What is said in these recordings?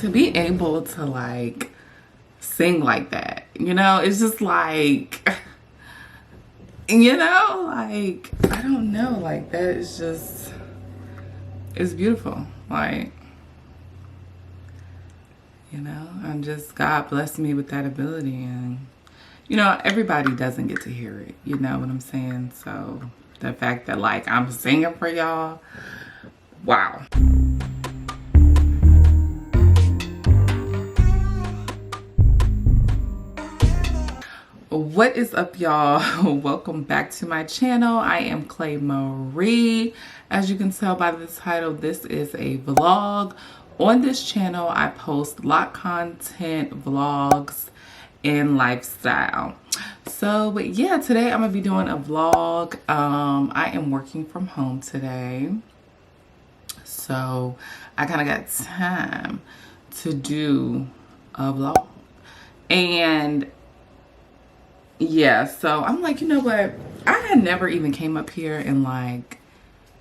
to be able to like sing like that, you know, it's just like, you know, like, I don't know, like that is just, it's beautiful. Like, you know, I'm just, God blessed me with that ability, and you know, everybody doesn't get to hear it, you know what I'm saying? So the fact that like I'm singing for y'all, wow. What is up, y'all? Welcome back to my channel. I am Clay Marie. As you can tell by the title, this is a vlog. On this channel, I post lot content, vlogs, and lifestyle. So, but yeah, today I'm gonna be doing a vlog. I am working from home today, so I kind of got time to do a vlog. And yeah, so I'm like, you know what? I had never even came up here and like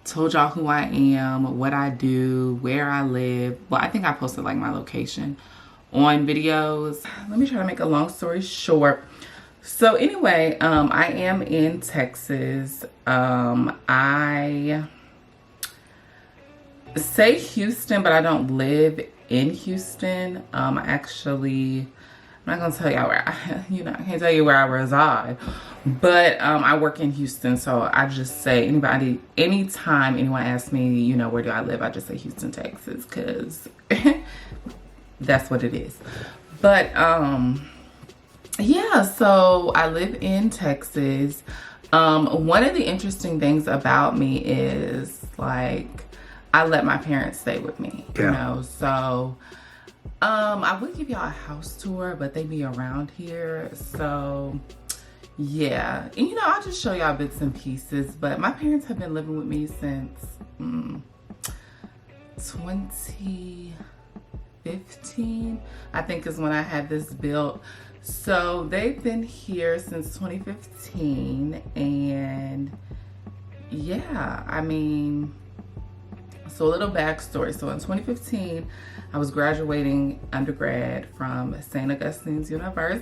told y'all who I am, what I do, where I live. Well, I think I posted like my location on videos. Let me try to make a long story short. So anyway, I am in Texas. I say Houston, but I don't live in Houston. I'm not gonna tell y'all where I can't tell you where I reside, but I work in Houston. So I just say anytime anyone asks me, you know, where do I live, I just say Houston, Texas, because that's what it is. But yeah, so I live in Texas. One of the interesting things about me is like I let my parents stay with me, you know, so I would give y'all a house tour, but they be around here, so yeah. And you know, I'll just show y'all bits and pieces, but my parents have been living with me since 2015, I think is when I had this built. So they've been here since 2015, and yeah, I mean, so a little backstory. So in 2015, I was graduating undergrad from St. Augustine's University.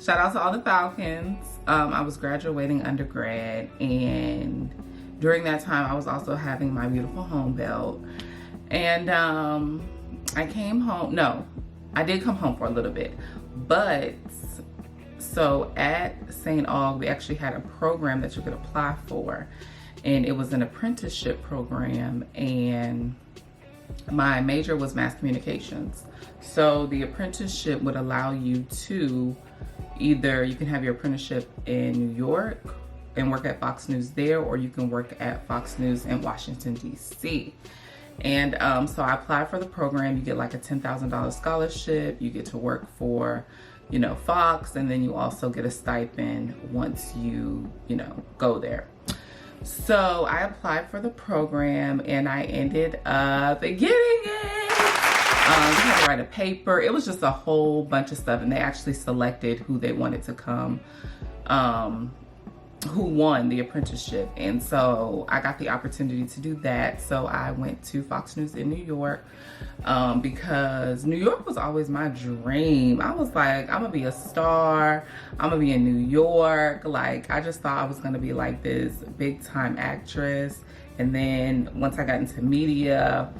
Shout out to all the Falcons. I was graduating undergrad, and during that time, I was also having my beautiful home built. And I came home. No, I did come home for a little bit. But so at St. Aug, we actually had a program that you could apply for. And it was an apprenticeship program, and my major was mass communications. So the apprenticeship would allow you to either, you can have your apprenticeship in New York and work at Fox News there, or you can work at Fox News in Washington, DC. And so I applied for the program. You get like a $10,000 scholarship. You get to work for, you know, Fox, and then you also get a stipend once you know, go there. So I applied for the program, and I ended up getting it. We had to write a paper. It was just a whole bunch of stuff, and they actually selected who they wanted to come, who won the apprenticeship. And so I got the opportunity to do that. So I went to Fox News in New York, because New York was always my dream. I was like, I'm gonna be a star. I'm gonna be in New York. Like, I just thought I was gonna be like this big time actress. And then once I got into media,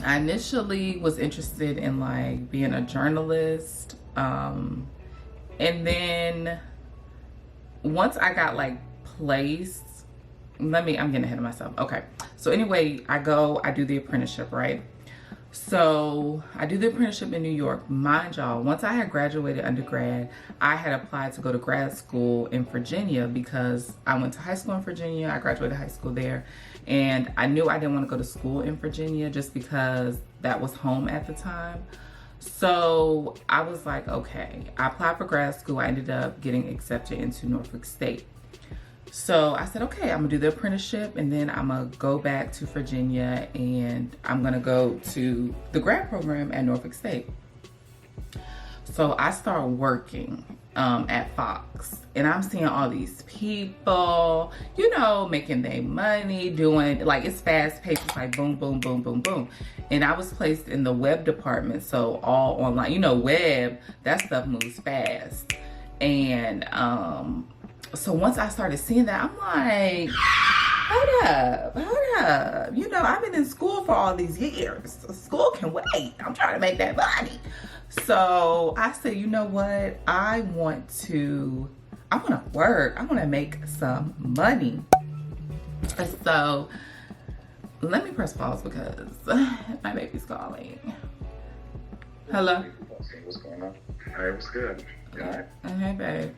I initially was interested in like being a journalist. And then once I got like placed, I'm getting ahead of myself. Okay. So anyway, I do the apprenticeship, right? So I do the apprenticeship in New York. Mind y'all, once I had graduated undergrad, I had applied to go to grad school in Virginia because I went to high school in Virginia. I graduated high school there, and I knew I didn't want to go to school in Virginia just because that was home at the time. So I was like, okay, I applied for grad school. I ended up getting accepted into Norfolk State. So I said, okay, I'm gonna do the apprenticeship, and then I'm gonna go back to Virginia, and I'm gonna go to the grad program at Norfolk State. So I started working, at Fox. And I'm seeing all these people, you know, making their money, doing, like, it's fast paced. It's like boom, boom, boom, boom, boom. And I was placed in the web department. So all online, you know, web, that stuff moves fast. And so once I started seeing that, I'm like, hold up. You know, I've been in school for all these years. School can wait. I'm trying to make that money. So I said, you know what? I want to work. I want to make some money. So let me press pause because my baby's calling. Hello? What's going on? Hey, what's good? You all right? Hey, babe.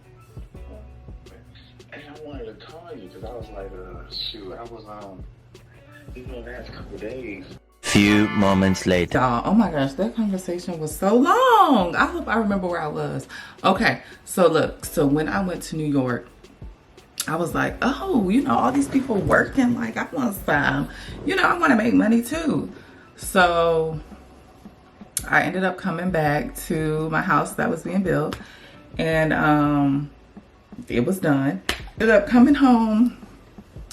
Hey, I wanted to call you because I was like, shoot, I was even the last couple of days. Few moments later. Oh my gosh, that conversation was so long. I hope I remember where I was. Okay, so look, so when I went to New York, I was like, oh, you know, all these people working, like, I want some, you know, I want to make money too. So I ended up coming back to my house that was being built, and it was done. Ended up coming home,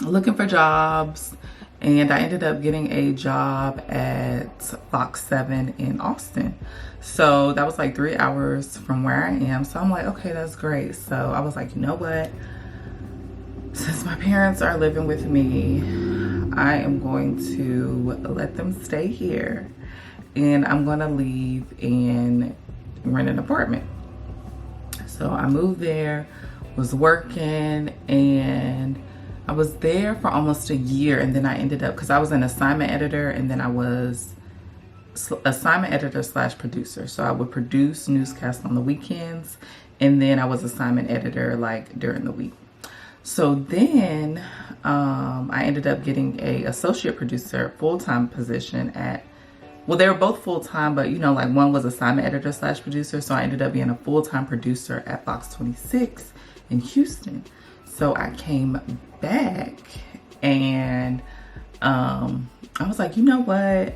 looking for jobs, and I ended up getting a job at Fox 7 in Austin. So that was like 3 hours from where I am. So I'm like, okay, that's great. So I was like, you know what? Since my parents are living with me, I am going to let them stay here. And I'm gonna leave and rent an apartment. So I moved there, was working, and I was there for almost a year, and then I ended up, because I was an assignment editor, and then I was assignment editor / producer. So I would produce newscasts on the weekends, and then I was assignment editor like during the week. So then I ended up getting a associate producer full-time position at, well, they were both full-time, but you know, like one was assignment editor / producer. So I ended up being a full-time producer at Fox 26 in Houston. So I came back and I was like, you know what?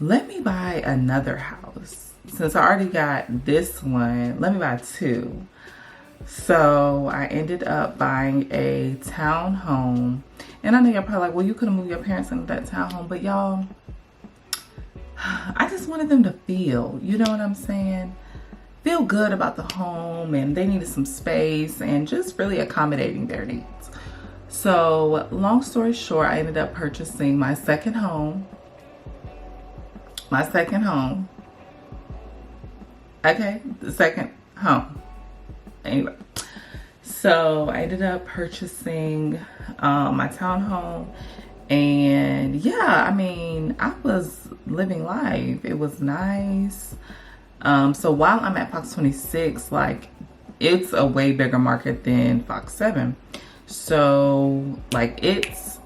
Let me buy another house. Since I already got this one, let me buy two. So I ended up buying a townhome. And I know you're probably like, well, you could have moved your parents into that townhome. But y'all, I just wanted them to feel, you know what I'm saying? Feel good about the home, and they needed some space and just really accommodating their needs. So long story short, I ended up purchasing my second home. Okay, the second home. Anyway, so I ended up purchasing my townhome, and yeah, I mean, I was living life. It was nice. So while I'm at Fox 26, like, it's a way bigger market than Fox 7. So like, it's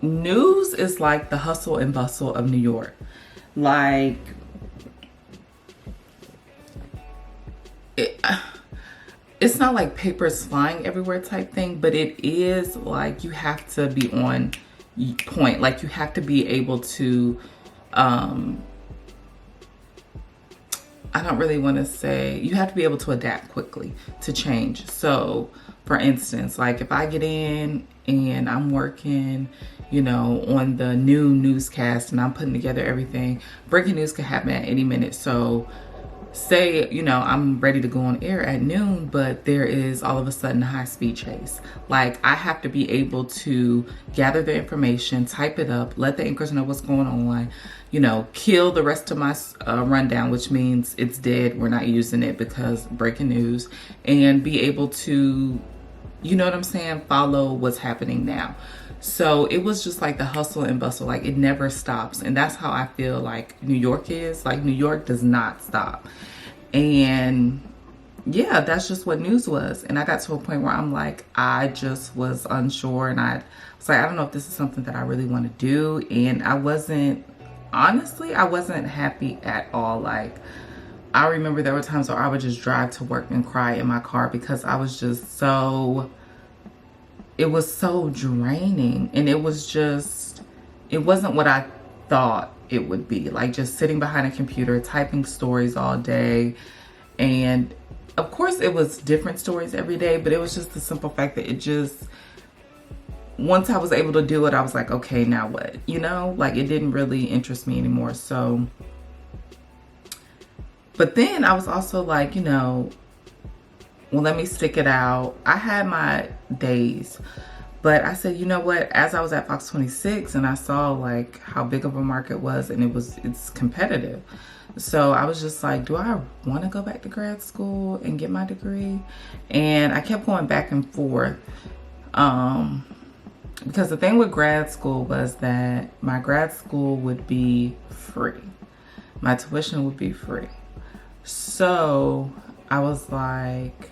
news is like the hustle and bustle of New York. Like, it's not like papers flying everywhere type thing, but it is like you have to be on point. Like, you have to be able to, I don't really want to say, you have to be able to adapt quickly to change. So for instance, like if I get in and I'm working, you know, on the new newscast and I'm putting together everything, breaking news can happen at any minute. So say, you know, I'm ready to go on air at noon, but there is all of a sudden a high-speed chase. Like, I have to be able to gather the information, type it up, let the anchors know what's going on, you know, kill the rest of my rundown, which means it's dead, we're not using it because breaking news, and be able to, you know what I'm saying, follow what's happening now. So it was just like the hustle and bustle, like it never stops. And that's how I feel like New York is. Like, New York does not stop. And yeah, that's just what news was. And I got to a point where I'm like, I just was unsure, and I was like, I don't know if this is something that I really want to do. And I wasn't, honestly, I wasn't happy at all. Like, I remember there were times where I would just drive to work and cry in my car because I was just so, it was so draining. And it was just, it wasn't what I thought it would be. Like, just sitting behind a computer, typing stories all day. And of course it was different stories every day, but it was just the simple fact that it just, once I was able to do it, I was like, okay, now what? You know, like it didn't really interest me anymore. So, but then I was also like, you know, well, let me stick it out. I had my days, but I said, you know what, as I was at Fox 26 and I saw like how big of a market was, and it's competitive. So I was just like, do I want to go back to grad school and get my degree? And I kept going back and forth. Because the thing with grad school was that my grad school would be free. My tuition would be free. So I was like,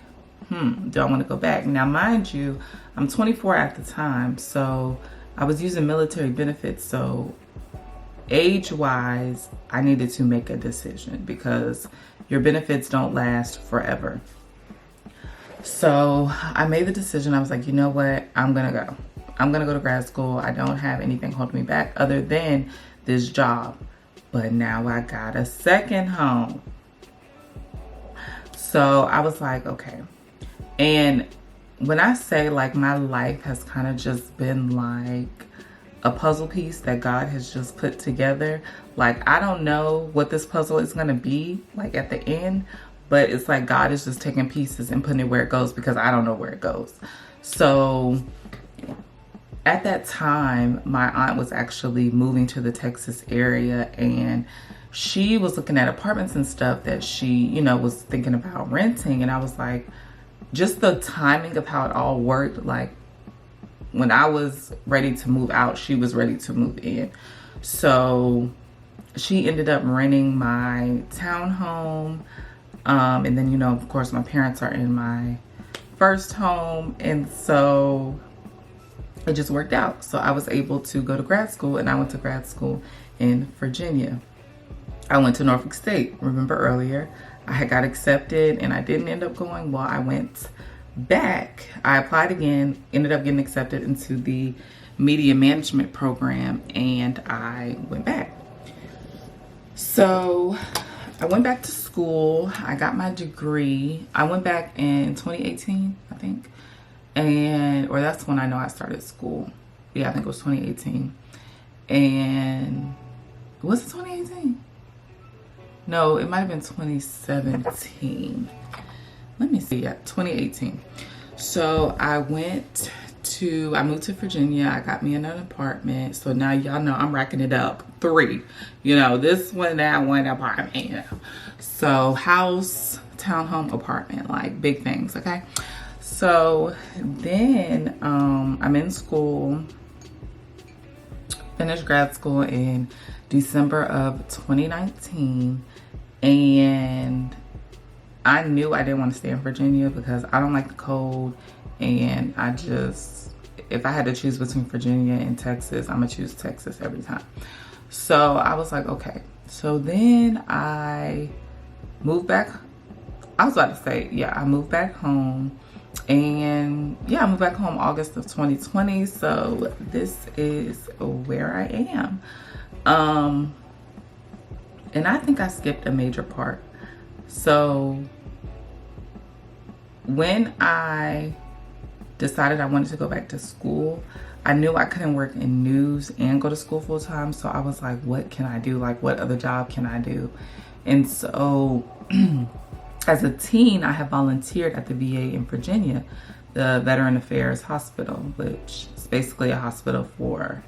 do I want to go back? Now, mind you, I'm 24 at the time, so I was using military benefits. So age-wise, I needed to make a decision because your benefits don't last forever. So I made the decision. I was like, you know what? I'm going to go. I'm going to go to grad school. I don't have anything holding me back other than this job. But now I got a second home. So I was like, okay. And when I say like my life has kind of just been like a puzzle piece that God has just put together. Like, I don't know what this puzzle is going to be like at the end, but it's like God is just taking pieces and putting it where it goes because I don't know where it goes. So at that time, my aunt was actually moving to the Texas area, and she was looking at apartments and stuff that she, you know, was thinking about renting. And I was like, just the timing of how it all worked, like when I was ready to move out, she was ready to move in. So she ended up renting my townhome. And then, you know, of course, my parents are in my first home. And so it just worked out. So I was able to go to grad school, and I went to grad school in Virginia. I went to Norfolk State. Remember earlier, I had got accepted and I didn't end up going. Well, I went back. I applied again, ended up getting accepted into the media management program, and I went back. So I went back to school. I got my degree. I went back in 2018, I think. Or that's when I know I started school. Yeah, I think it was 2018. And was it 2018? No, it might have been 2017. Let me see. Yeah, 2018. So I moved to Virginia. I got me in an apartment. So now y'all know I'm racking it up. 3. You know, this one, that one, apartment, you know. So house, townhome, apartment, like big things, okay? So then I'm in school, finished grad school in December of 2019, and I knew I didn't want to stay in Virginia because I don't like the cold, and if I had to choose between Virginia and Texas, I'm gonna choose Texas every time. So I was like, okay. So then I moved back. I was about to say, yeah, I moved back home. And yeah, I moved back home August of 2020. So this is where I am. And I think I skipped a major part. So when I decided I wanted to go back to school, I knew I couldn't work in news and go to school full time. So I was like, what can I do? Like, what other job can I do? And so as a teen, I have volunteered at the VA in Virginia, the Veteran Affairs Hospital, which is basically a hospital for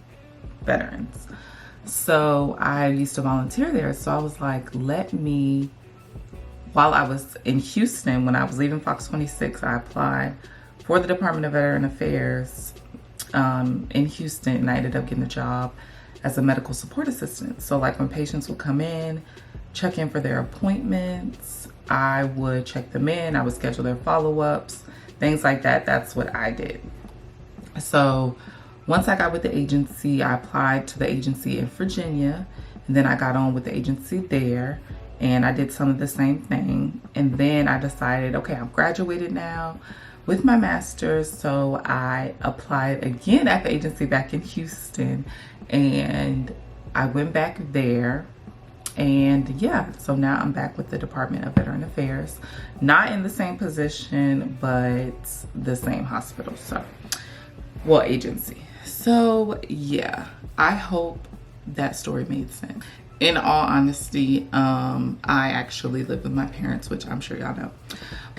veterans. So I used to volunteer there. So I was like, while I was in Houston, when I was leaving Fox 26, I applied for the Department of Veteran Affairs in Houston, and I ended up getting a job as a medical support assistant. So like when patients would come in, check in for their appointments, I would check them in, I would schedule their follow-ups, things like that. That's what I did. So once I got with the agency, I applied to the agency in Virginia, and then I got on with the agency there, and I did some of the same thing. And then I decided, okay, I've graduated now with my master's, so I applied again at the agency back in Houston, and I went back there. And yeah, so now I'm back with the Department of Veteran Affairs. Not in the same position, but the same hospital, so, well, agency. So yeah, I hope that story made sense. In all honesty, I actually live with my parents, which I'm sure y'all know,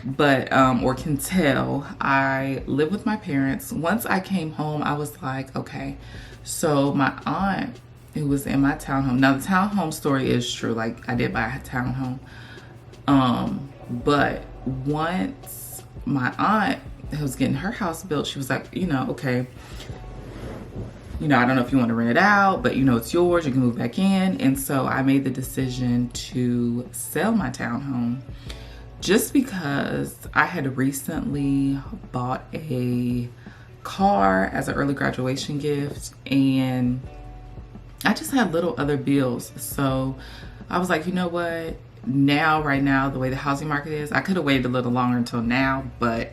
but, or can tell, I live with my parents. Once I came home, I was like, okay, so my aunt, who was in my townhome. Now the townhome story is true. Like, I did buy a townhome. But once my aunt was getting her house built, she was like, you know, okay, you know, I don't know if you want to rent it out, but you know, it's yours, you can move back in. And so I made the decision to sell my townhome just because I had recently bought a car as an early graduation gift, and I just had little other bills. So I was like, you know what? Now, right now, the way the housing market is, I could have waited a little longer until now, but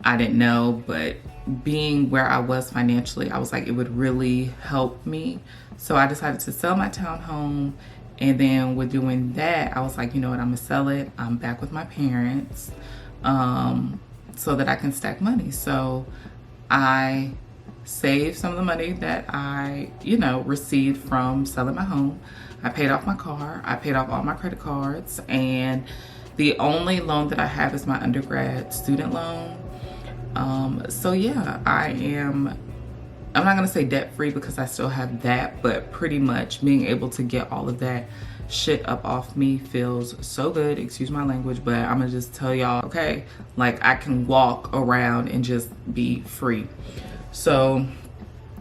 I didn't know. But being where I was financially, I was like, it would really help me. So I decided to sell my townhome. And then with doing that, I was like, you know what? I'm gonna sell it. I'm back with my parents, so that I can stack money. So I saved some of the money that I, you know, received from selling my home. I paid off my car. I paid off all my credit cards. And the only loan that I have is my undergrad student loan. So yeah, I'm not gonna say debt free because I still have that, but pretty much being able to get all of that shit up off me feels so good. Excuse my language, but I'm gonna just tell y'all, okay, like I can walk around and just be free. So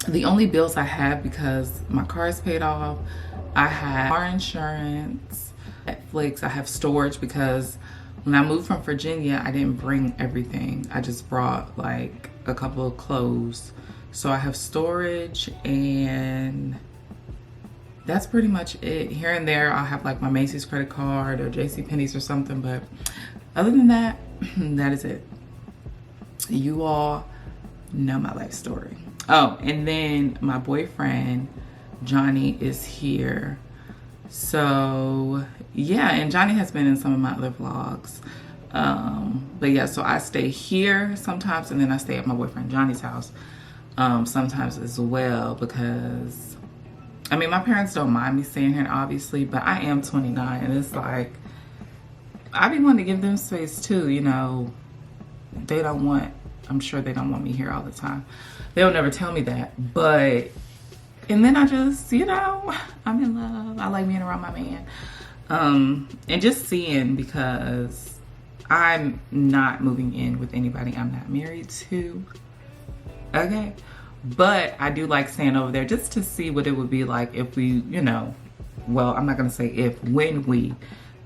the only bills I have, because my car is paid off, I have car insurance, Netflix, I have storage because when I moved from Virginia, I didn't bring everything. I just brought like a couple of clothes. So I have storage, and that's pretty much it. Here and there, I'll have like my Macy's credit card or JCPenney's or something, but other than that, that is it. You all know my life story. Oh, and then my boyfriend, Johnny, is here. So yeah, and Johnny has been in some of my other vlogs. But yeah, so I stay here sometimes, and then I stay at my boyfriend Johnny's house sometimes as well, because I mean, my parents don't mind me staying here, obviously, but I am 29, and it's like, I be wanting to give them space too, you know. I'm sure they don't want me here all the time. They'll never tell me that, but, and then I just, you know, I'm in love. I like being around my man. And just seeing, because I'm not moving in with anybody I'm not married to, okay? But I do like staying over there just to see what it would be like if we, you know, well, I'm not gonna say if, when we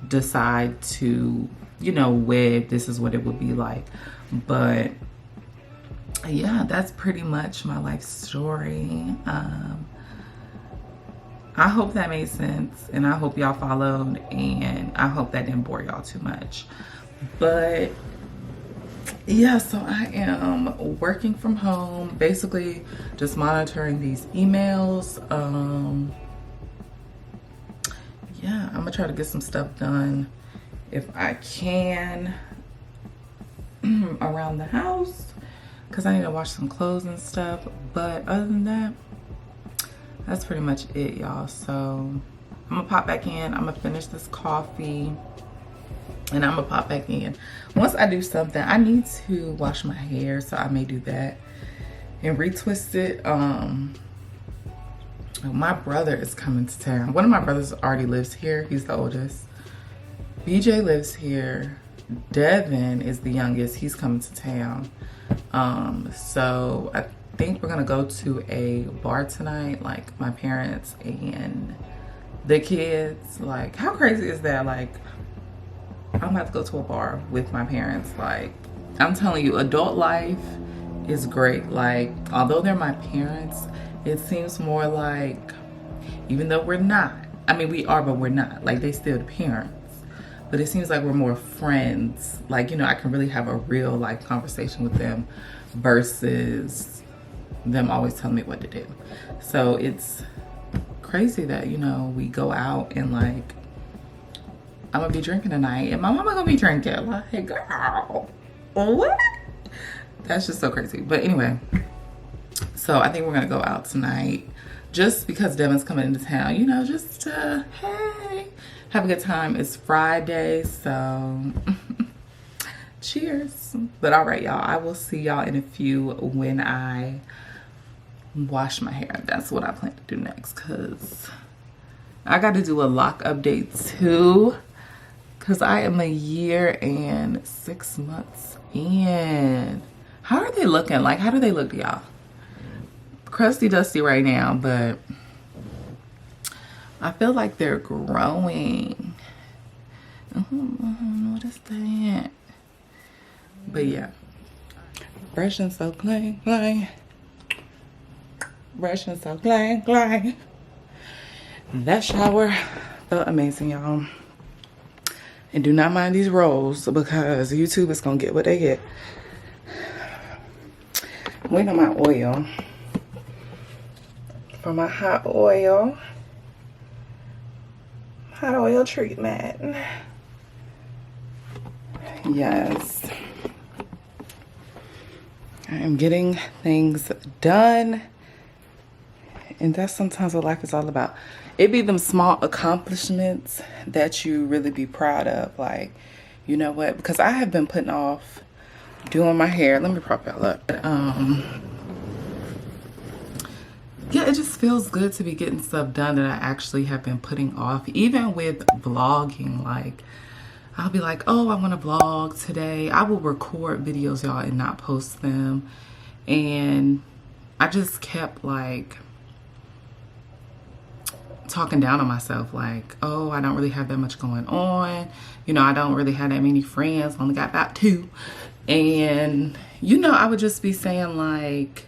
decide to, you know, wed, this is what it would be like. But yeah, that's pretty much my life story. I hope that made sense, and I hope y'all followed, and I hope that didn't bore y'all too much. But yeah, so I am working from home, basically just monitoring these emails. Yeah, I'm gonna try to get some stuff done if I can around the house, because I need to wash some clothes and stuff. But other than that, that's pretty much it, y'all. So I'm gonna pop back in. I'm gonna finish this coffee, and I'm gonna pop back in. Once I do something, I need to wash my hair, so I may do that and retwist it. My brother is coming to town. One of my brothers already lives here. He's the oldest. BJ lives here. Devin is the youngest. He's coming to town. So I think we're gonna go to a bar tonight, like my parents and the kids. Like, how crazy is that? Like, I'm about to go to a bar with my parents. Like, I'm telling you, adult life is great. Like, although they're my parents, it seems more like, even though we're not, I mean, we are, but we're not. Like, they still the parents. But it seems like we're more friends. Like, you know, I can really have a real life conversation with them versus them always telling me what to do. So it's crazy that, you know, we go out and like, I'm gonna be drinking tonight and my mama gonna be drinking. Like, girl, what? That's just so crazy. But anyway, so I think we're gonna go out tonight just because Devin's coming into town, you know, just to, hey, have a good time. It's Friday, so cheers. But all right, y'all, I will see y'all in a few when I wash my hair. That's what I plan to do next, because I got to do a lock update too, because I am a year and 6 months in. How are they looking? Like, how do they look to y'all? Crusty dusty right now, but I feel like they're growing. What is that? But yeah, brushing so clean, clean. Brushing so clean, clean. That shower felt amazing, y'all. And do not mind these rolls because YouTube is gonna get what they get. I'm waiting on my oil. For my hot oil treatment. Yes. I am getting things done. And that's sometimes what life is all about. It be them small accomplishments that you really be proud of. Like, you know what? Because I have been putting off doing my hair. Let me prop y'all up. Yeah, it just feels good to be getting stuff done that I actually have been putting off. Even with vlogging, like, I'll be like, oh, I want to vlog today. I will record videos, y'all, and not post them. And I just kept, like, talking down on myself. Like, oh, I don't really have that much going on. You know, I don't really have that many friends. Only got about 2. And, you know, I would just be saying, like,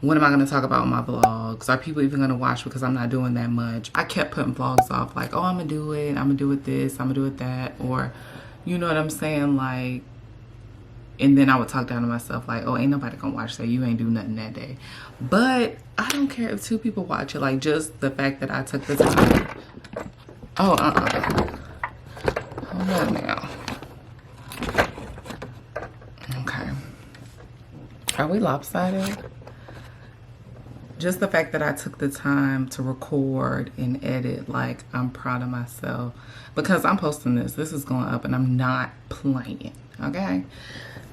what am I going to talk about in my vlogs? Are people even going to watch because I'm not doing that much? I kept putting vlogs off like, oh, I'm going to do it. I'm going to do it this. I'm going to do it that. Or, you know what I'm saying? Like, and then I would talk down to myself like, oh, ain't nobody going to watch that. You ain't do nothing that day. But I don't care if 2 people watch it. Like, just the fact that I took the time. Oh, Hold on now. Okay. Are we lopsided? Just the fact that I took the time to record and edit, like, I'm proud of myself because I'm posting this. This is going up and I'm not playing, okay?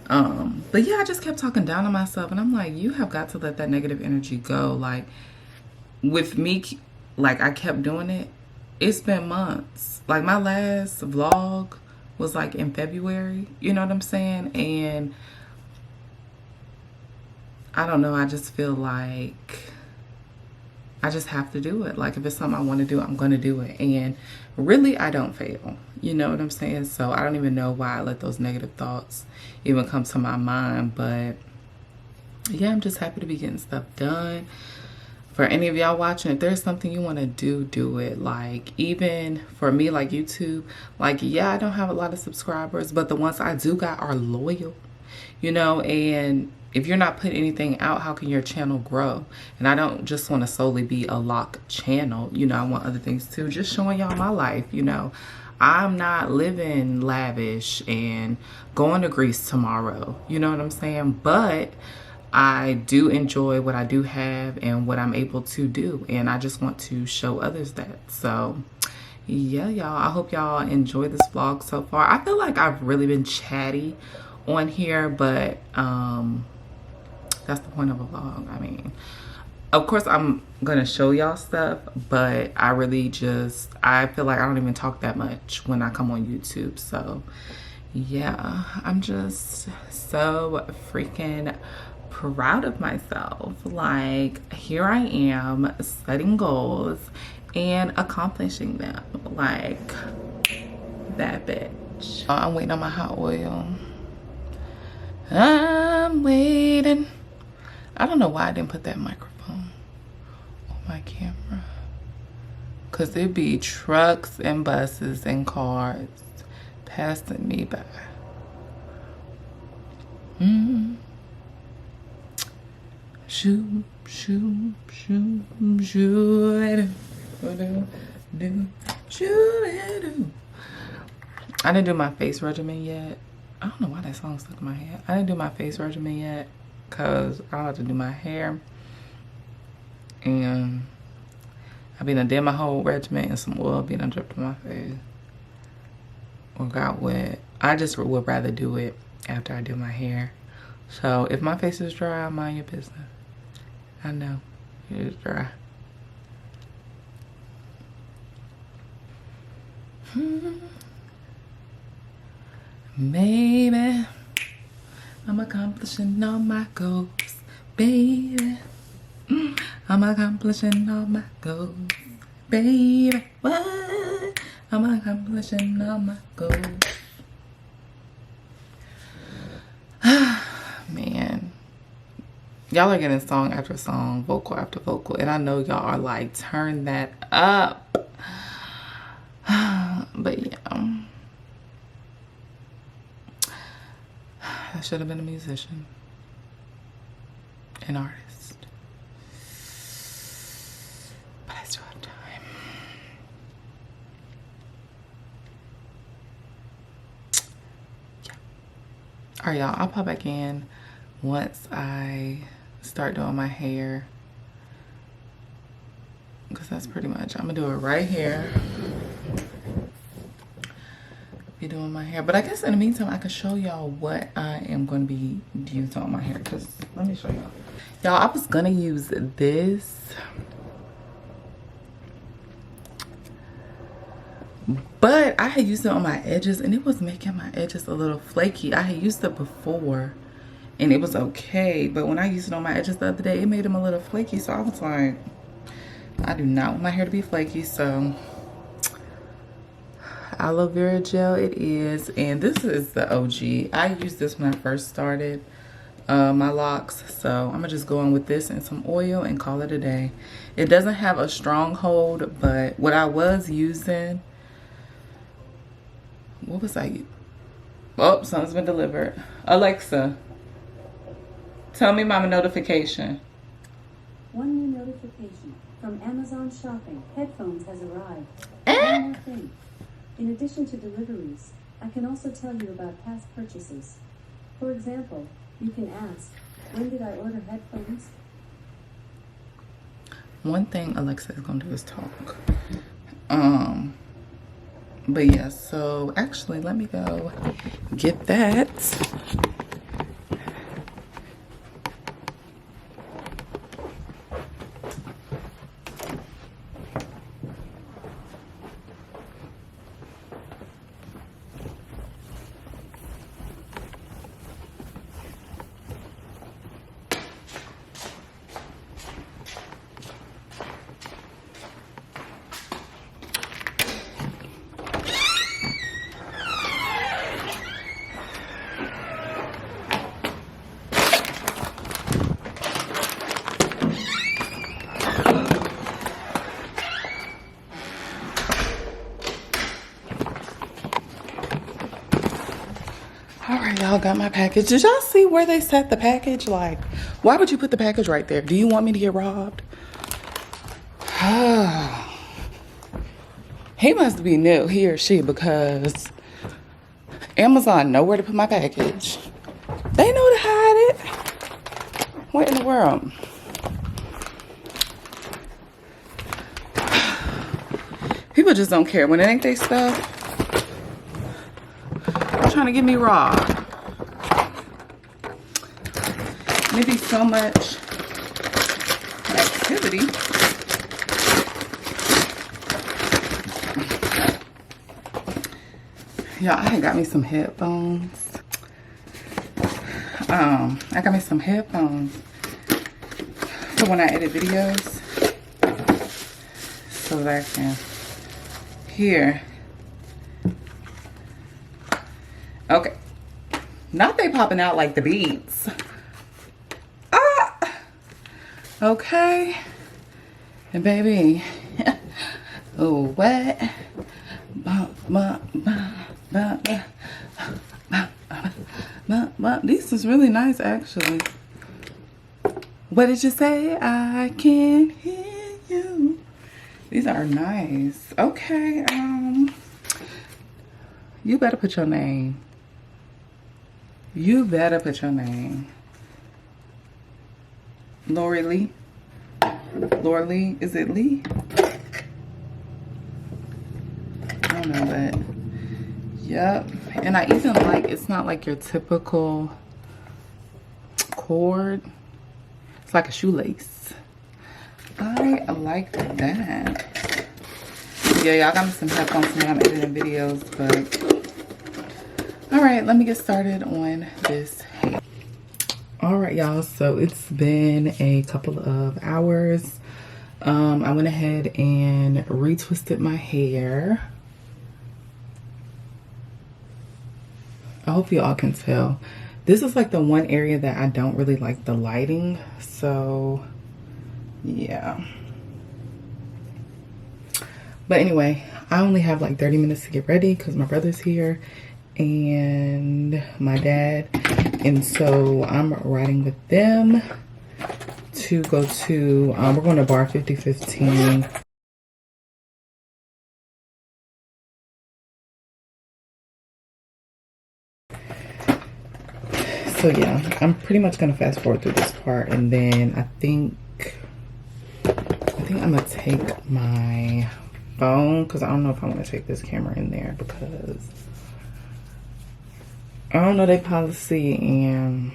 But yeah, I just kept talking down to myself and I'm like, you have got to let that negative energy go. Like, with me, like, I kept doing it. It's been months. Like, my last vlog was like in February, you know what I'm saying? And I don't know, I just feel like I just have to do it. Like, if it's something I want to do, I'm going to do it. And really, I don't fail. You know what I'm saying? So I don't even know why I let those negative thoughts even come to my mind. But yeah, I'm just happy to be getting stuff done. For any of y'all watching, if there's something you want to do, do it. Like, even for me, like YouTube, like, yeah, I don't have a lot of subscribers, but the ones I do got are loyal, you know, and if you're not putting anything out, how can your channel grow? And I don't just want to solely be a lock channel. You know, I want other things too. Just showing y'all my life, you know. I'm not living lavish and going to Greece tomorrow. You know what I'm saying? But I do enjoy what I do have and what I'm able to do. And I just want to show others that. So yeah, y'all, I hope y'all enjoy this vlog so far. I feel like I've really been chatty on here, but that's the point of a vlog. I mean, of course I'm gonna show y'all stuff, but I really just, I feel like I don't even talk that much when I come on YouTube. So yeah, I'm just so freaking proud of myself. Like, here I am setting goals and accomplishing them. Like, that bitch. I'm waiting on my hot oil. I'm waiting. I don't know why I didn't put that microphone on my camera. Cause it be trucks and buses and cars passing me by. Shoo, shoo, shoo, shoo. I didn't do my face regimen yet. I don't know why that song stuck in my head. I didn't do my face regimen yet because I have to do my hair. And I've been did my whole regimen and some oil being dripped on my face. Or got wet. I just would rather do it after I do my hair. So if my face is dry, mind your business. I know it is dry. Maybe I'm accomplishing all my goals, baby. I'm accomplishing all my goals, baby. What? I'm accomplishing all my goals. Man, y'all are getting song after song, vocal after vocal, and I know y'all are like, turn that up. But yeah, I should have been a musician, an artist, but I still have time. Yeah. All right, y'all, I'll pop back in once I start doing my hair, because that's pretty much, I'm gonna do it right here. Be doing my hair, but I guess in the meantime I can show y'all what I am going to be using on my hair. Because let me show y'all. I was gonna use this, but I had used it on my edges and it was making my edges a little flaky. I had used it before and it was okay, but when I used it on my edges the other day, it made them a little flaky. So I was like, I do not want my hair to be flaky, so aloe vera gel it is, and this is the OG. I used this when I first started my locks, so I'm gonna just go in with this and some oil and call it a day. It doesn't have a strong hold, but what I was using, what was I? Oh, something's been delivered. Alexa, tell me my notification. One new notification from Amazon Shopping. Headphones has arrived. One more thing. In addition to deliveries, I can also tell you about past purchases. For example, you can ask, when did I order headphones? One thing Alexa is gonna do is talk. But yeah, so actually let me go get that. All right, y'all, got my package. Did y'all see where they set the package? Like, why would you put the package right there? Do you want me to get robbed? He must be new, he or she, because Amazon know where to put my package. They know to hide it. What in the world? People just don't care when it ain't their stuff. They're trying to get me robbed. Maybe so much activity. Y'all, I got me some headphones. I got me some headphones for when I edit videos, so that I can hear. Okay, not they popping out like the beats. Okay, and baby, oh what? This is really nice, actually. What did you say? I can't hear you. These are nice. Okay, you better put your name. You better put your name. Lori Lee. Lori Lee, is it Lee? I don't know, but yep. And I even like, it's not like your typical cord. It's like a shoelace. I like that. Yeah, y'all got me some headphones when I'm editing videos, but all right, let me get started on this hair. All right, y'all, so it's been a couple of hours. I went ahead and retwisted my hair. I hope you all can tell. This is like the one area that I don't really like the lighting, so yeah. But anyway, I only have like 30 minutes to get ready because my brother's here and my dad, and so I'm riding with them to go to we're going to bar 5015. So yeah, I'm pretty much gonna fast forward through this part, and then I think I'm gonna take my phone because I don't know if I want to take this camera in there because I don't know their policy, and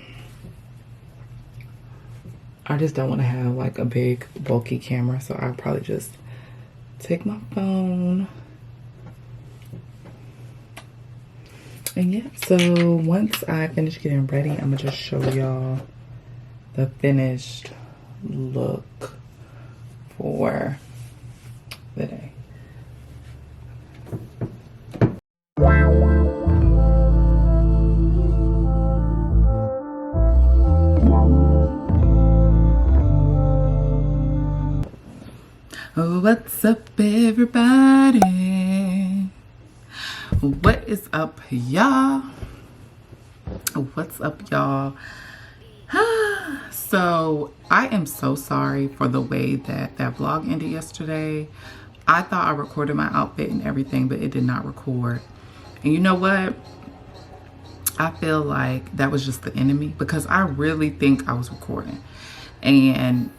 I just don't want to have like a big bulky camera, so I'll probably just take my phone. And yeah, so once I finish getting ready, I'm gonna just show y'all the finished look for the day. Oh, what's up, everybody? What is up, y'all? What's up, y'all? So I am so sorry for the way that vlog ended yesterday. I thought I recorded my outfit and everything, but it did not record. And you know what? I feel like that was just the enemy, because I really think I was recording. And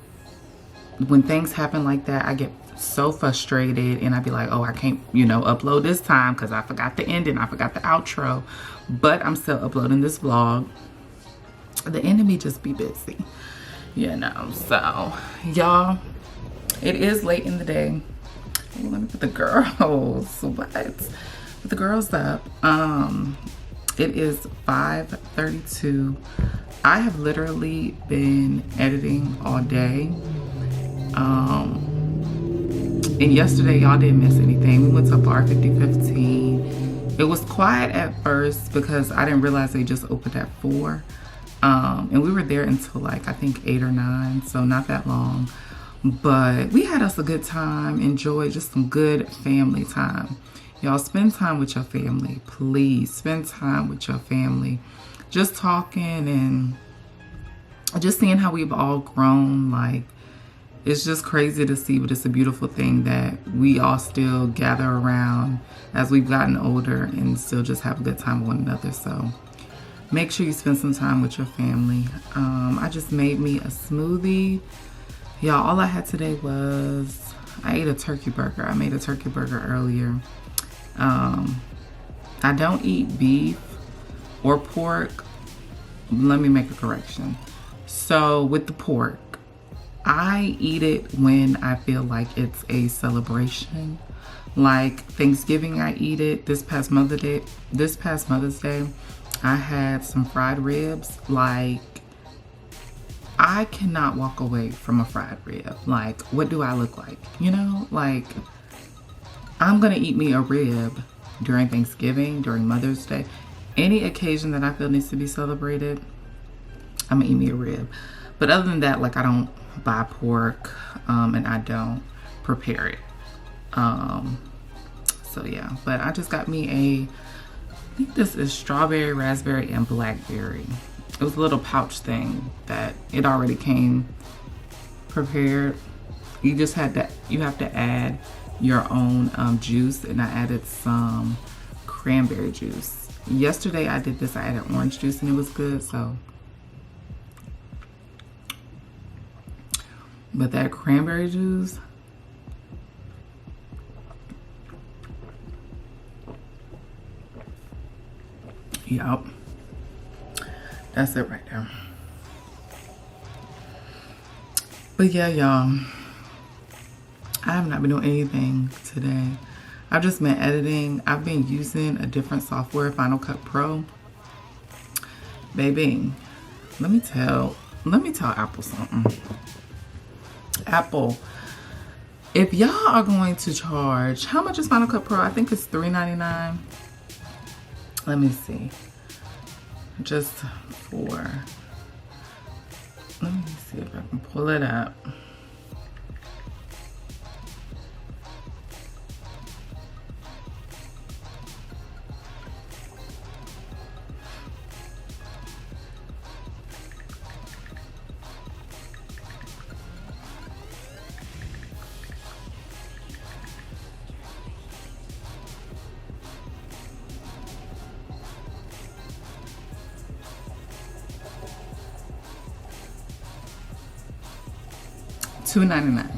when things happen like that, I get so frustrated, and I'd be like, oh, I can't, you know, upload this time because I forgot the ending, I forgot the outro, but I'm still uploading this vlog. The enemy just be busy, you know. So y'all, it is late in the day. Let me put the girls, what? Put the girls up. It is 5:32. I have literally been editing all day. And yesterday y'all didn't miss anything. We went to bar 5015. It was quiet at first because I didn't realize they just opened at 4. And we were there until like I think 8 or 9, so not that long. But we had us a good time, enjoyed just some good family time. Y'all, spend time with your family, please. Spend time with your family. Just talking and just seeing how we've all grown. Like, it's just crazy to see, but it's a beautiful thing that we all still gather around as we've gotten older and still just have a good time with one another. So make sure you spend some time with your family. I just made me a smoothie. Y'all, all I had today was, I ate a turkey burger. I made a turkey burger earlier. I don't eat beef or pork. Let me make a correction. So with the pork, I eat it when I feel like it's a celebration. Like Thanksgiving, I eat it. This past Mother's Day, I had some fried ribs. Like, I cannot walk away from a fried rib. Like, what do I look like? You know, like, I'm gonna eat me a rib during Thanksgiving, during Mother's Day. Any occasion that I feel needs to be celebrated, I'm gonna eat me a rib. But other than that, like, I don't buy pork, and I don't prepare it. So yeah, but I just got me I think this is strawberry, raspberry, and blackberry. It was a little pouch thing that it already came prepared. You have to add your own juice, and I added some cranberry juice. Yesterday I did this. I added orange juice and it was good. So, but that cranberry juice, yup, that's it right there. But yeah, y'all, I have not been doing anything today. I've just been editing. I've been using a different software, Final Cut Pro. Baby, let me tell Apple something. Apple, if y'all are going to charge, how much is Final Cut Pro? I think it's $3.99. Let me see. Just for, let me see if I can pull it up. $2.99.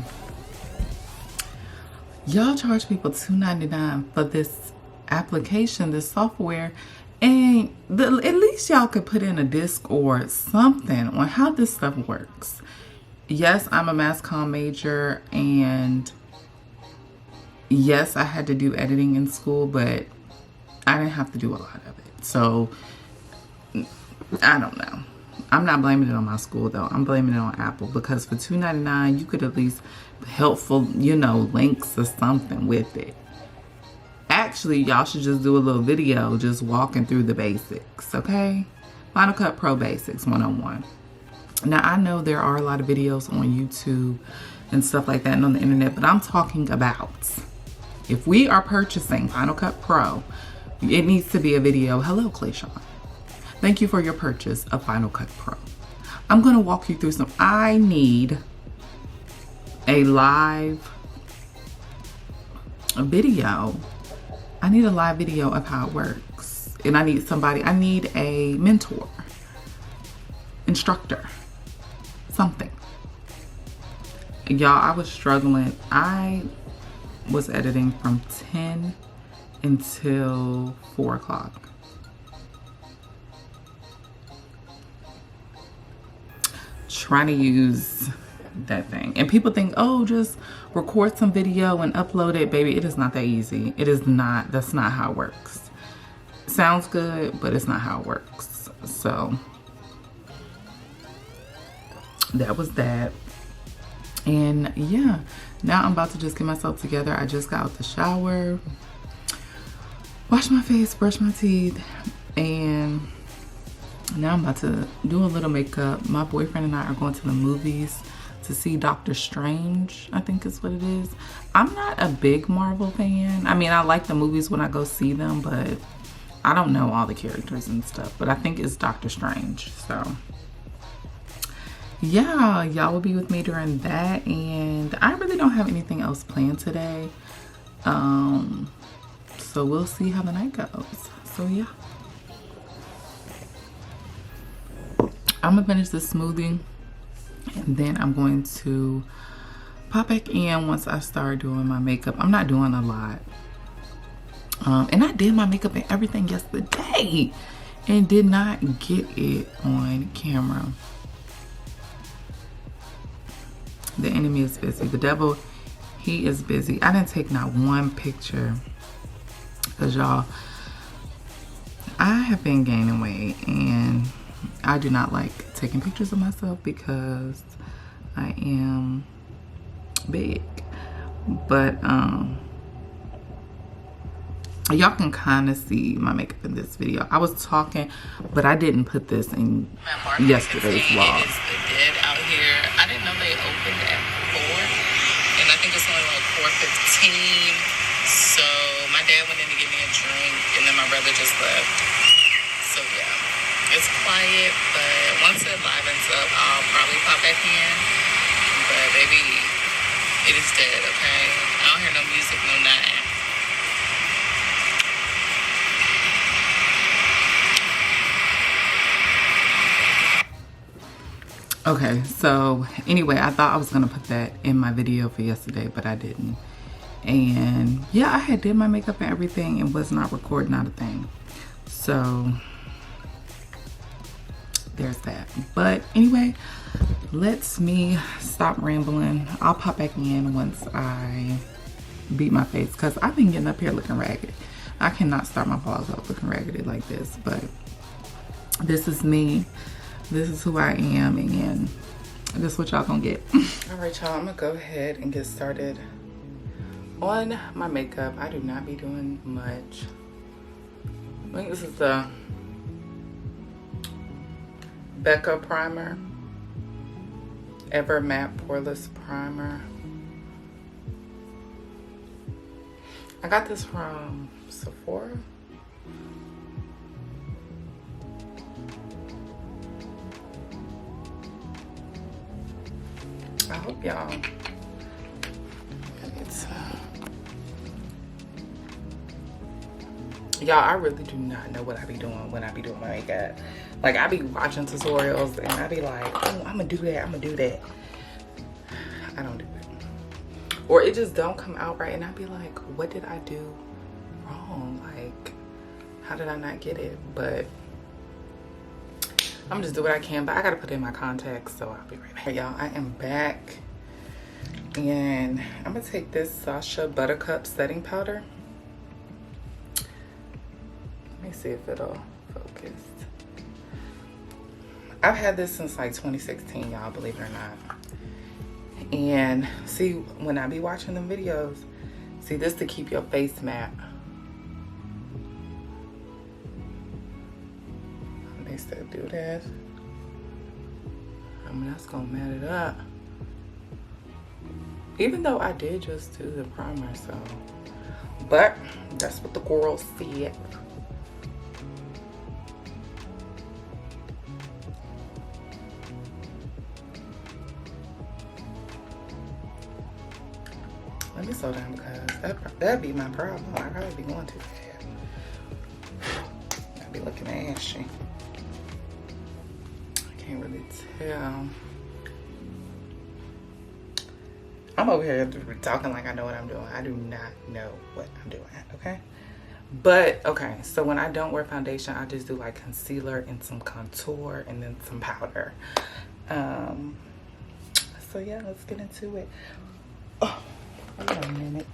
Y'all charge people $2.99 for this application, this software, and at least y'all could put in a disc or something on how this stuff works. Yes, I'm a mass comm major, and yes, I had to do editing in school, but I didn't have to do a lot of it. So I don't know. I'm not blaming it on my school though. I'm blaming it on Apple, because for $2.99 you could at least helpful, you know, links or something with it. Actually, y'all should just do a little video just walking through the basics, okay? Final Cut Pro Basics 101. Now, I know there are a lot of videos on YouTube and stuff like that and on the internet, but I'm talking about if we are purchasing Final Cut Pro, it needs to be a video. Hello, Clayshawn. Thank you for your purchase of Final Cut Pro. I'm going to walk you through I need a live video. I need a live video of how it works. And I need a mentor, instructor, something. Y'all, I was struggling. I was editing from 10 until 4 o'clock. Trying to use that thing. And people think, oh, just record some video and upload it. Baby, it is not that easy. It is not. That's not how it works. Sounds good, but it's not how it works. So that was that. And yeah, now I'm about to just get myself together. I just got out the shower, wash my face, brush my teeth, and now I'm about to do a little makeup. My boyfriend and I are going to the movies to see Doctor Strange, I think is what it is. I'm not a big Marvel fan. I mean, I like the movies when I go see them, but I don't know all the characters and stuff. But I think it's Doctor Strange. So yeah, y'all will be with me during that. And I really don't have anything else planned today. So we'll see how the night goes. So yeah. I'm gonna finish this smoothie, and then I'm going to pop back in once I start doing my makeup. I'm not doing a lot. And I did my makeup and everything yesterday and did not get it on camera. The enemy is busy. The devil, he is busy. I didn't take not one picture because y'all, I have been gaining weight and I do not like taking pictures of myself because I am big. But y'all can kind of see my makeup in this video. I was talking, but I didn't put this in yesterday's vlog. The dead out here. I didn't know they opened at 4, and I think it's only like 4:15. So my dad went in to get me a drink, and then my brother just left. So yeah, it's quiet, but once it livens up, I'll probably pop back in. But baby, It is dead, okay? I don't hear no music, no nothing. Okay, so anyway, I thought I was gonna put that in my video for yesterday, but I didn't. And yeah, I had did my makeup and everything and was not recording out a thing. So there's that. But anyway, let's me stop rambling. I'll pop back in once I beat my face, because I've been getting up here looking ragged. I cannot start my vlogs up looking raggedy like this, but this is me. This is who I am, and this is what y'all gonna get. All right, y'all, I'm gonna go ahead and get started on my makeup. I do not be doing much. I think this is the Becca primer, Ever Matte Poreless Primer. I got this from Sephora. I hope y'all, y'all, I really do not know what I be doing when I be doing my makeup. Like, I be watching tutorials and I be like, oh, I'm gonna do that, I'm gonna do that. I don't do it. Or it just don't come out right, and I be like, what did I do wrong? Like, how did I not get it? But I'm just do what I can, but I gotta put in my contacts, so I'll be right back. Y'all, I am back, and I'm gonna take this Sasha Buttercup setting powder. Let me see if it'll focus. I've had this since like 2016, y'all, believe it or not. And see, when I be watching them videos, see, this to keep your face matte. They still do that. I mean, that's gonna matte it up. Even though I did just do the primer, so. But that's what the girls said. Let me slow down, because that'd be my problem. I'd probably be going too fast. I'd be looking ashy. I can't really tell. I'm over here talking like I know what I'm doing. I do not know what I'm doing, okay? But, okay, so when I don't wear foundation, I just do like concealer and some contour and then some powder. So yeah, let's get into it. Oh. Wait a minute.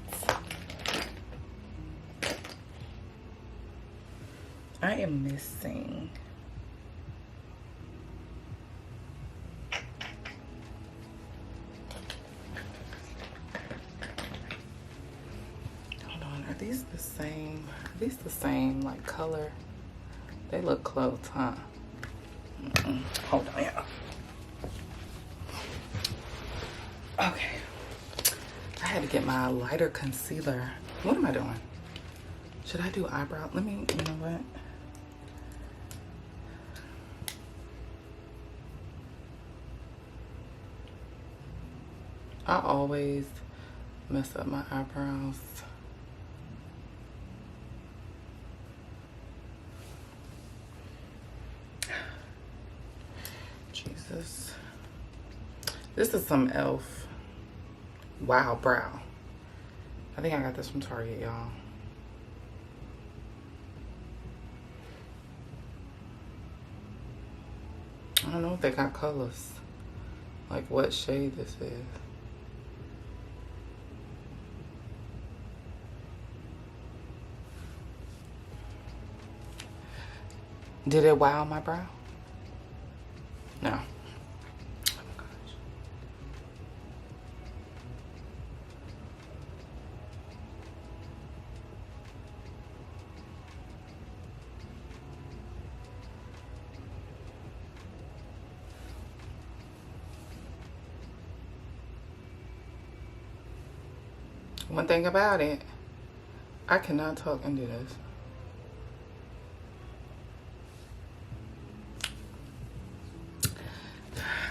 I am missing. Hold on, are these the same? Are these the same like color? They look close, huh? Hold on, yeah. Okay. I had to get my lighter concealer. What am I doing? Should I do eyebrow? Let me, you know what? I always mess up my eyebrows. Jesus. This is some e.l.f. Wow brow. I think I got this from Target, y'all. I don't know if they got colors. Like what shade this is. Did it wow my brow? No. One thing about it, I cannot talk and do this.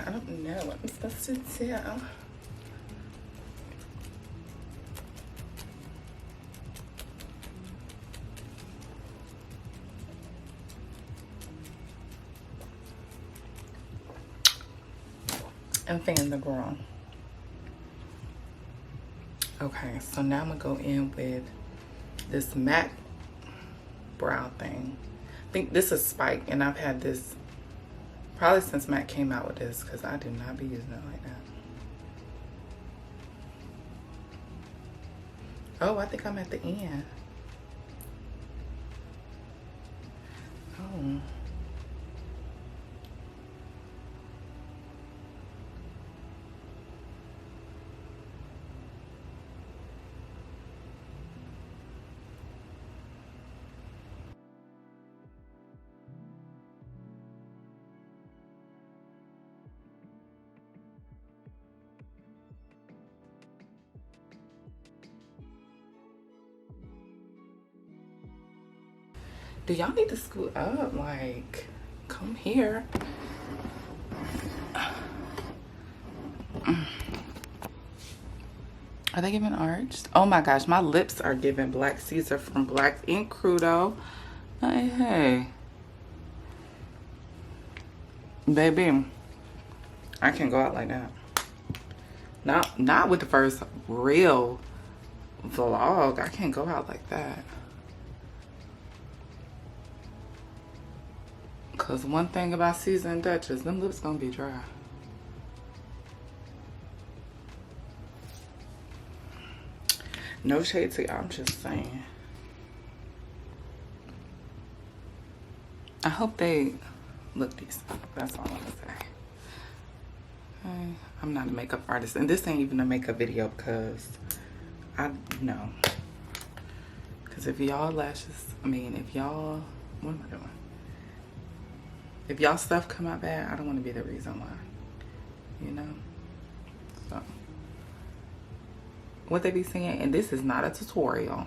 I don't know what I'm supposed to do. and fan the girl. Okay, so now I'm gonna go in with this matte brow thing. I think this is Spike, and I've had this probably since Matt came out with this, because I do not be using it like that. Oh, I think I'm at the end. Oh. Do y'all need to scoot up? Like, come here. Are they giving arched? Oh my gosh, my lips are giving Black Caesar from Black Ink Crudo. Hey. Baby, I can't go out like that. Not with the first real vlog. I can't go out like that. Cause one thing about Caesar and Duchess, them lips gonna be dry. No shade to y'all, I'm just saying. I hope they look decent. That's all I'm gonna say. Hey, I'm not a makeup artist, and this ain't even a makeup video because I know. Because if y'all lashes, if y'all, what am I doing? If y'all stuff come out bad, I don't want to be the reason why, you know? So, what they be saying, and this is not a tutorial.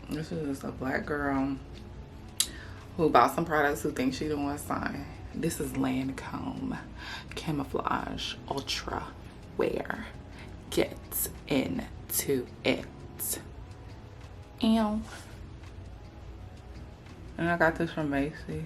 This is just a Black girl who bought some products who thinks she doing fine. This is Lancome Camouflage Ultra Wear. Get into it. Ew. And I got this from Macy's.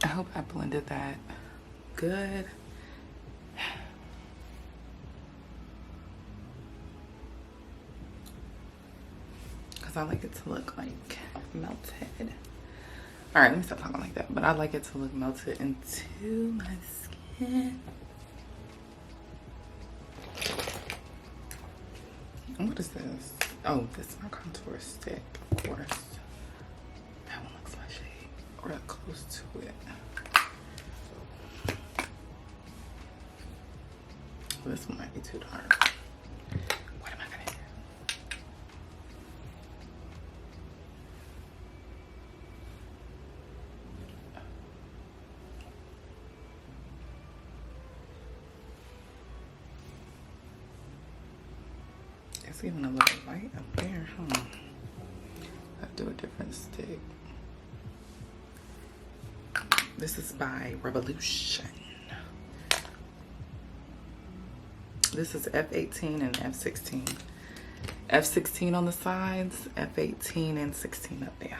I hope I blended that good. Because I like it to look like melted. All right, let me stop talking like that. But I like it to look melted into my skin. What is this? Oh, this is my contour stick, of course. That one looks my shade, or close to it. This one might be too dark. What am I gonna do? It's even a little light up there, huh? I'll do a different stick. This is by Revolution. This is F18 and F16. F16 on the sides, F18 and 16 up there.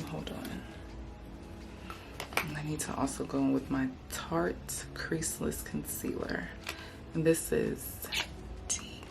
Hold on. And I need to also go in with my Tarte Creaseless Concealer. And this is deep.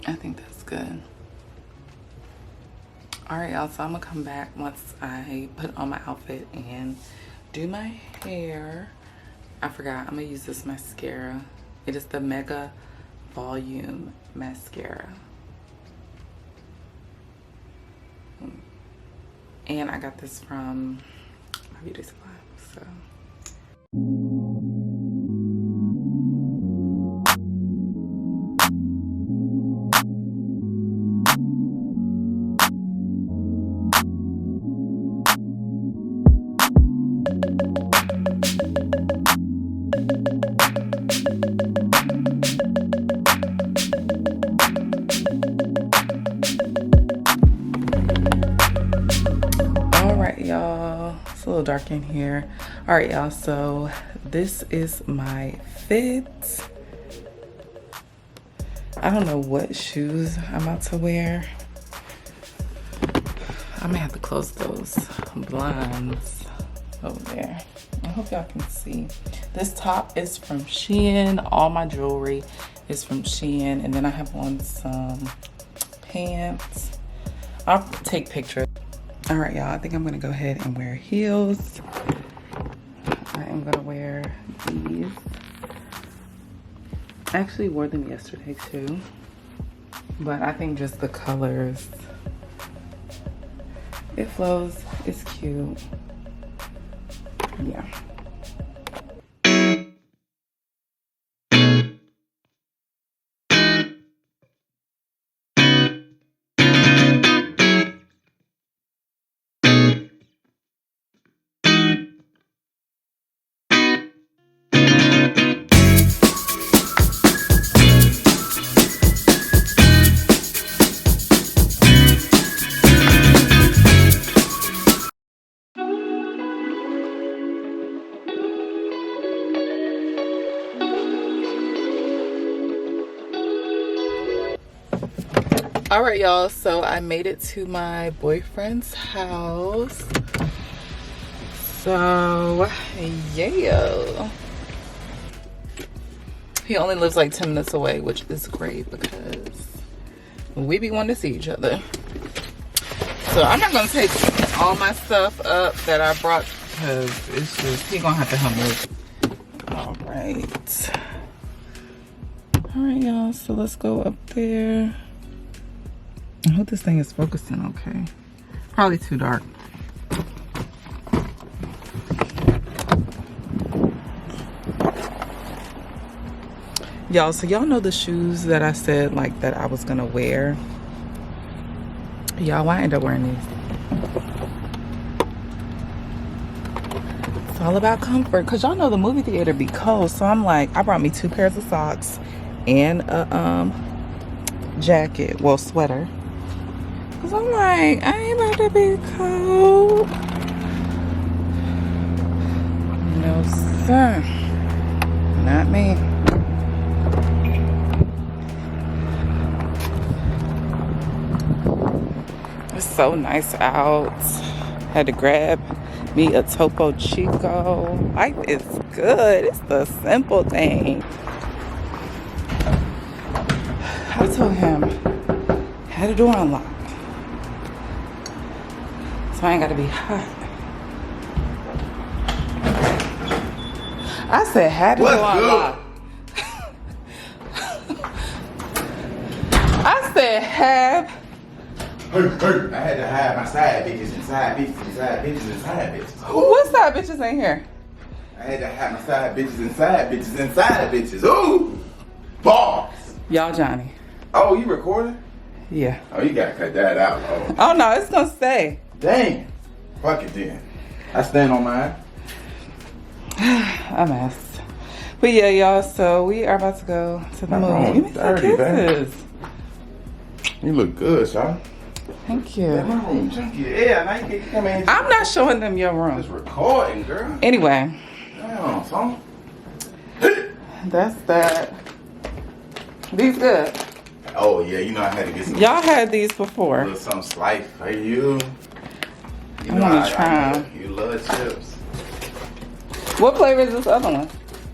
I think that's good. All right, y'all, so I'm gonna come back once I put on my outfit and do my hair. I forgot, I'm gonna use this mascara. It is the Mega Volume Mascara. And I got this from my beauty supply, so. Y'all, it's a little dark in here. All right, y'all, so this is my fit. I don't know what shoes I'm about to wear. I may have to close those blinds over there. I hope y'all can see. This top is from Shein. All my jewelry is from Shein, and then I have on some pants. I'll take pictures. All right, y'all, I think I'm gonna go ahead and wear heels. I am gonna wear these. I actually wore them yesterday too, but I think just the colors, it flows, it's cute. Yeah. All right, y'all, so I made it to my boyfriend's house. So yeah, he only lives like 10 minutes away, which is great because we be wanting to see each other. So I'm not gonna take all my stuff up that I brought because it's just, he gonna have to help me. All right, y'all, so let's go up there. I hope this thing is focusing okay. Probably too dark. Y'all, so y'all know the shoes that I said like that I was gonna wear. Y'all, why I end up wearing these? It's all about comfort, cause y'all know the movie theater be cold. So I'm like, I brought me 2 pairs of socks and a jacket, well, sweater. Cause I'm like, I ain't about to be cold. No sir, not me. It's so nice out. Had to grab me a Topo Chico. Life is good. It's the simple thing. I told him, had the door unlocked, so I ain't gotta be hot. I said, had the door unlocked. I said, have. I had to hide my side bitches and side bitches and side bitches and side bitches. What side bitches in here? I had to hide my side bitches and side bitches and side bitches. Ooh! Bars! Y'all, Johnny. Oh, you recording? Yeah. Oh, you gotta cut that out. Oh no, it's gonna stay. Dang. Fuck it then. I stand on mine. A mess. But yeah, y'all, so we are about to go to the movie. Give me some kisses. You look good, son. Thank Yeah, you. my room junkie. Yeah, now you can come in. I'm not showing them your room. Just recording, girl. Anyway, Damn, son. that's that. These good. Oh yeah, you know I had to get some. Y'all had these A before. little something slice for you. You I wanna try 'em. You love chips. What flavor is this other one?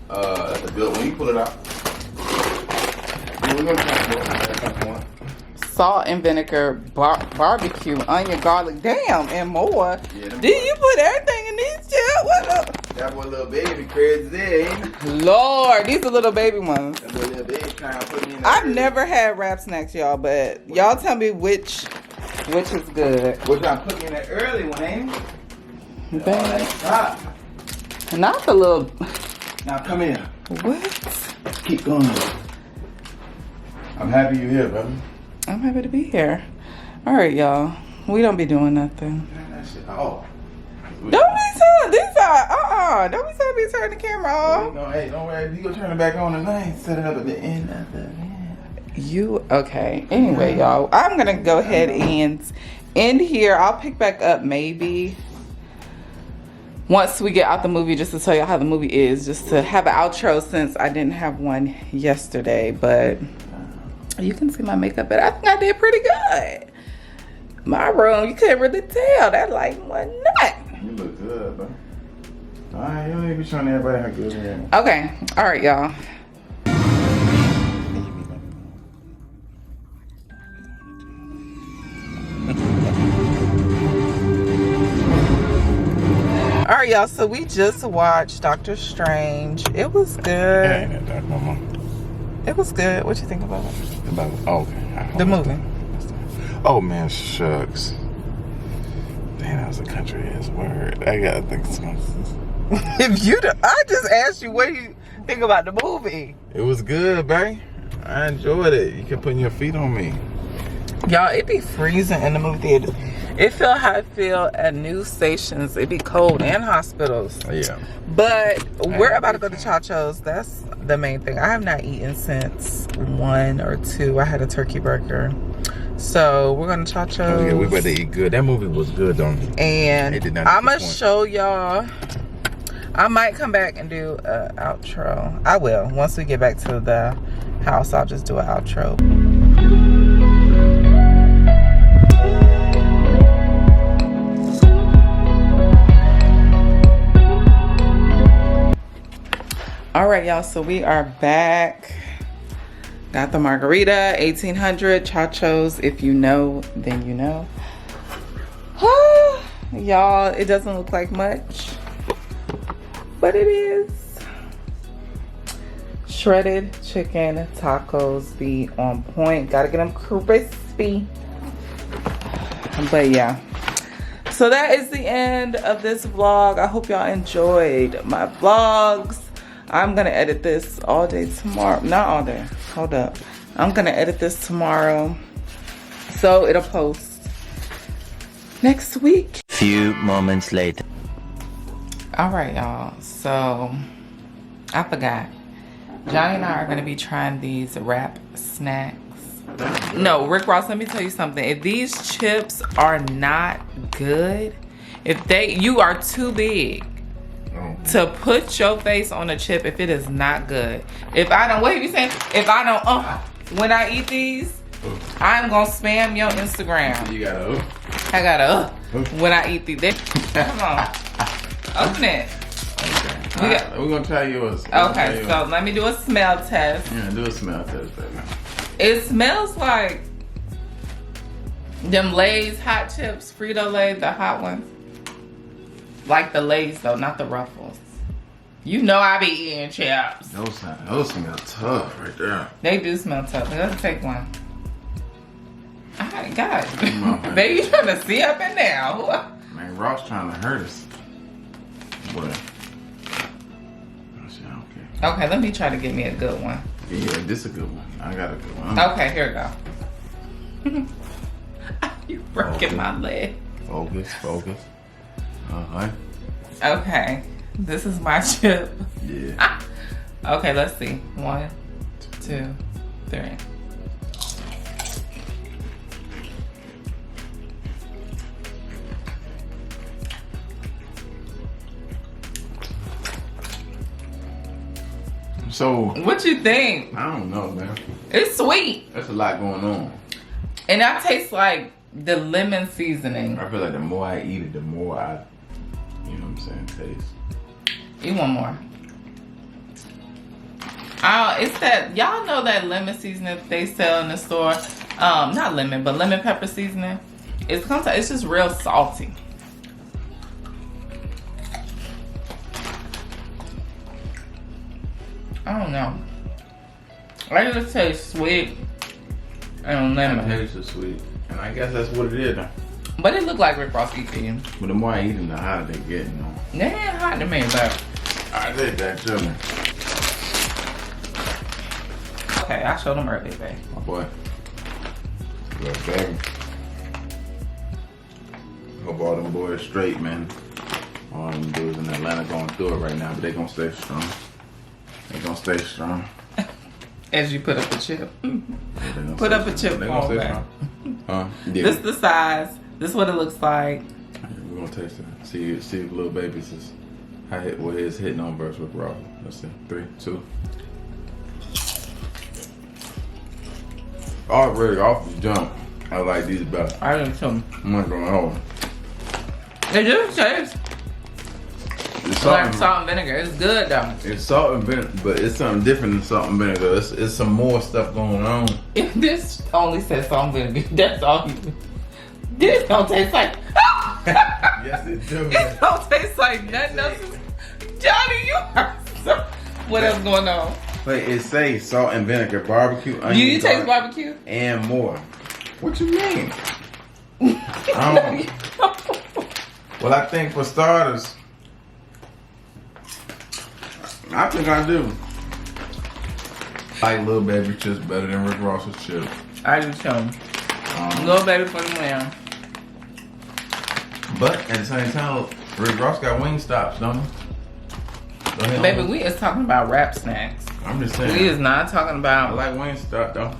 That's a good one. You pull it out. Yeah, we're gonna try it. Salt and vinegar, barbecue, onion, garlic, damn, and more. Yeah, them Did you put everything in these chips? What up? That boy little baby crazy there, ain't it? Lord, these are little baby ones. That boy little baby trying to put me in the I've never had wrap snacks, y'all, but y'all tell me which is good. We're trying to put me in that early one, ain't it? Oh, Babe, that's hot. not the little. Now come here. What? Keep going. I'm happy you're here, brother. I'm happy to be here. All right, y'all. We don't be doing nothing. That shit. Oh. Don't be telling these are Don't be telling me to turn the camera off. No, hey, don't worry. You gonna turn it back on tonight. Set it up at the end of the You okay? Anyway, y'all, I'm gonna go ahead and end here. I'll pick back up maybe once we get out the movie, just to tell you how the movie is, just to have an outro since I didn't have one yesterday. But you can see my makeup, but I think I did pretty good. My room, you couldn't really tell. That light was not. You look good, bro. Alright, you don't need to be showing everybody how good you are. Okay, all right, y'all. All right, y'all, so we just watched Doctor Strange. It was good. Ain't that dark no more. It was good. What you think about it? Okay. The movie. Oh man, shucks. Damn, that was a country ass word. I gotta think something. If you, I just asked you what you think about the movie. It was good, babe. I enjoyed it. You kept putting your feet on me. Y'all, it be freezing in the movie theater. It feel how I feel at news stations. It be cold in hospitals. Yeah. But we're about to go to Chacho's. That's the main thing. I have not eaten since 1 or 2. I had a turkey burger. So we're going to Chacho's. Oh yeah, we better eat good. That movie was good, don't it? And It did not I'm going to disappoint. show y'all. I might come back and do an outro. I will. Once we get back to the house, I'll just do an outro. All right, y'all, so we are back. Got the margarita, 1800 Chacho's. If you know, then you know. Y'all, it doesn't look like much, but it is. Shredded chicken tacos be on point. Gotta get them crispy. But yeah. So that is the end of this vlog. I hope y'all enjoyed my vlogs. I'm gonna edit this all day tomorrow. Not all day, hold up. I'm gonna edit this tomorrow, so it'll post next week. Few moments later. All right, y'all, so I forgot. Johnny and I are gonna be trying these wrap snacks. No, Rick Ross, let me tell you something. If these chips are not good, you are too big to put your face on a chip if it is not good. If I don't, what are you saying? If I don't, when I eat these, I'm gonna spam your Instagram. You gotta. I gotta, when I eat these. Come on, open it. Okay. We're gonna try yours. Okay, so let me do a smell test. Yeah, do a smell test, baby. It smells like them Lay's hot chips, Frito-Lay, the hot ones. Like the Lay's though, not the Ruffles. You know I be eating chips. Those smell tough right there. They do smell tough. Let's take one. Alright, God. on, Baby, you trying to see up in there. Man, Ross trying to hurt us. What? Okay. Okay, let me try to get me a good one. Yeah, this is a good one. I got a good one. Okay, here we go. You breaking my leg. Focus. Uh-huh. Okay, this is my chip. Yeah. Okay, let's see. 1, 2, 3. So What you think? I don't know, man. It's sweet. There's a lot going on. And that tastes like the lemon seasoning. I feel like the more I eat it, the more I, you know what I'm saying, taste. Eat one more. It's that, y'all know that lemon seasoning they sell in the store? Not lemon, but lemon pepper seasoning. It's just real salty. I don't know. I just taste sweet and lemon. That taste is sweet. And I guess that's what it is. But it looked like Rick Ross eating. But the more I eat them, the hotter they get, you know. They ain't hot to me, but I did that to me. okay, I showed them earlier, babe. My boy. Good baby. Hope all them boys straight, man. All them dudes in Atlanta going through it right now, but they gonna stay strong. They gonna stay strong. As you put up a chip. Yeah, they gonna Put stay up a strong. chip They gonna on, stay man. strong. Yeah. This the size. This is what it looks like. Yeah, we're gonna taste it. See if little babies is what his hitting on versus with Ross. Let's see. 3, 2. Already off the jump, I like these better. I didn't tell them. I'm not gonna hold. It just tastes It's like something. salt and vinegar. It's good though. It's salt and vinegar, but it's something different than salt and vinegar. It's some more stuff going on. If this only says salt and vinegar, that's all you. This don't taste like. Yes, it do. It don't taste like nothing else. Johnny, you are so. What else going on? But it says salt and vinegar, barbecue, onion, You taste garlic, barbecue? and more. What you mean? I don't. Well, I think for starters, I think I do. I like Little Baby chips better than Rick Ross's chips. I do too. Little baby for the win. But at the same time, Rick Ross got wing stops, don't he? Don't he? Baby, we is talking about wrap snacks. I'm just We saying. is not talking I about. like wing stop though.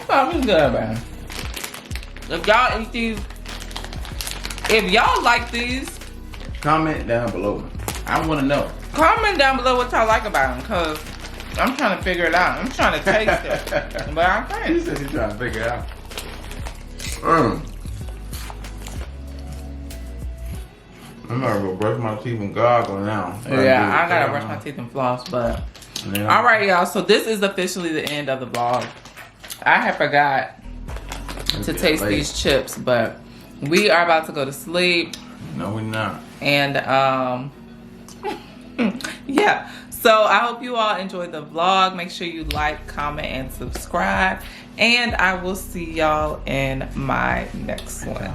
Probably good, man. If y'all eat these, if y'all like these, Comment down below. I want to know. comment down below what y'all like about them, cause I'm trying to figure it out. I'm trying to taste it, but I He can't. said he's trying to figure it out. I'm gonna go brush my teeth and gargle now. Yeah, I gotta brush my teeth and floss, but all right, y'all. So this is officially the end of the vlog. I had forgot to taste these chips, but we are about to go to sleep. No, we're not. And yeah, so I hope you all enjoyed the vlog. Make sure you like, comment, and subscribe, and I will see y'all in my next one.